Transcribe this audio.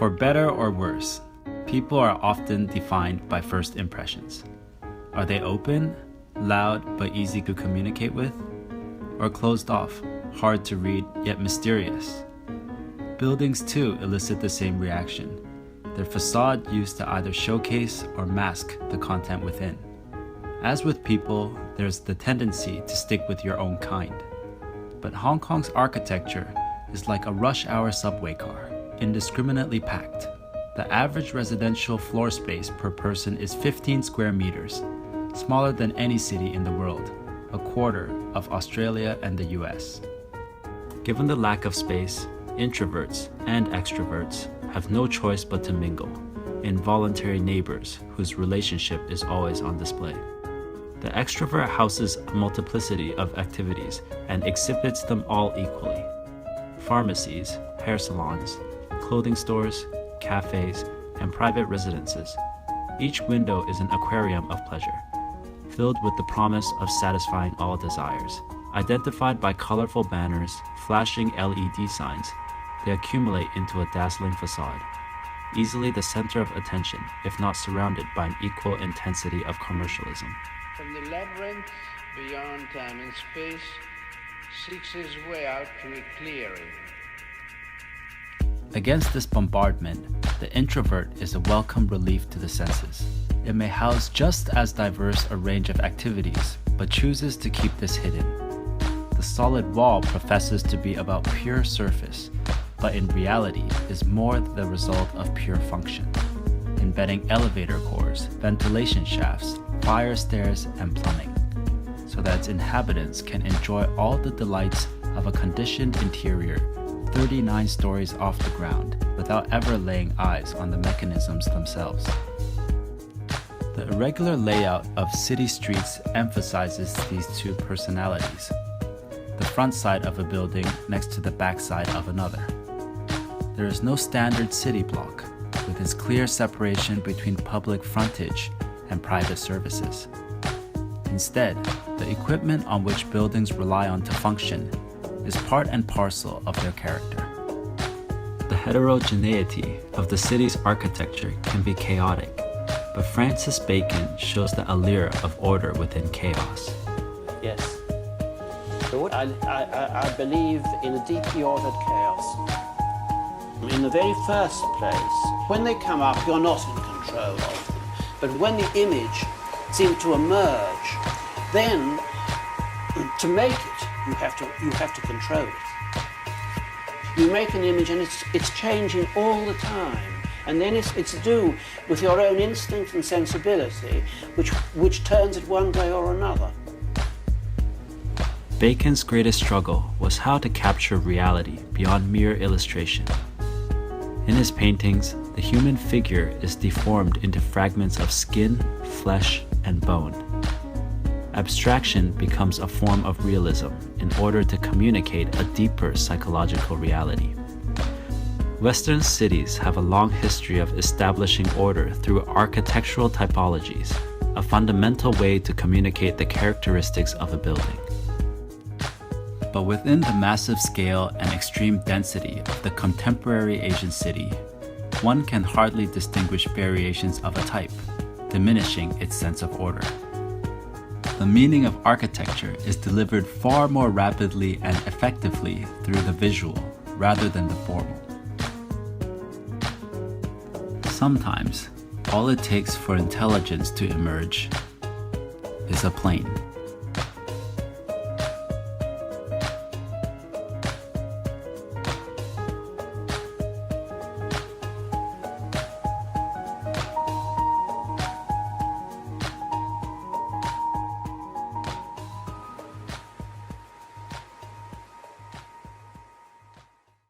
For better or worse, people are often defined by first impressions. Are they open, loud, but easy to communicate with? Or closed off, hard to read, yet mysterious? Buildings too elicit the same reaction. Their facade used to either showcase or mask the content within. As with people, there's the tendency to stick with your own kind. But Hong Kong's architecture is like a rush hour subway car, indiscriminately packed. The average residential floor space per person is 15 square meters, smaller than any city in the world, a quarter of Australia and the US. Given the lack of space, introverts and extroverts have no choice but to mingle, involuntary neighbors whose relationship is always on display. The extrovert houses a multiplicity of activities and exhibits them all equally. Pharmacies, hair salons, clothing stores, cafes, and private residences. Each window is an aquarium of pleasure, filled with the promise of satisfying all desires. Identified by colorful banners, flashing LED signs, they accumulate into a dazzling facade, easily the center of attention, if not surrounded by an equal intensity of commercialism. From the labyrinth beyond time and space seeks his way out to a clearing. Against this bombardment, the introvert is a welcome relief to the senses. It may house just as diverse a range of activities, but chooses to keep this hidden. The solid wall professes to be about pure surface, but in reality is more the result of pure function, embedding elevator cores, ventilation shafts, fire stairs, and plumbing, so that its inhabitants can enjoy all the delights of a conditioned interior 39 stories off the ground without ever laying eyes on the mechanisms themselves. The irregular layout of city streets emphasizes these two personalities. The front side of a building next to the back side of another. There is no standard city block, with its clear separation between public frontage and private services. Instead, the equipment on which buildings rely on to function is part and parcel of their character. The heterogeneity of the city's architecture can be chaotic, but Francis Bacon shows the allure of order within chaos. Yes. I believe in a deeply ordered chaos. In the very first place, when they come up, you're not in control of them. But when the image seems to emerge, then to make it, you have to control it. You make an image and it's changing all the time. And then it's to do with your own instinct and sensibility, which turns it one way or another. Bacon's greatest struggle was how to capture reality beyond mere illustration. In his paintings, the human figure is deformed into fragments of skin, flesh, and bone. Abstraction becomes a form of realism in order to communicate a deeper psychological reality. Western cities have a long history of establishing order through architectural typologies, a fundamental way to communicate the characteristics of a building. But within the massive scale and extreme density of the contemporary Asian city, one can hardly distinguish variations of a type, diminishing its sense of order. The meaning of architecture is delivered far more rapidly and effectively through the visual rather than the formal. Sometimes, all it takes for intelligence to emerge is a plane.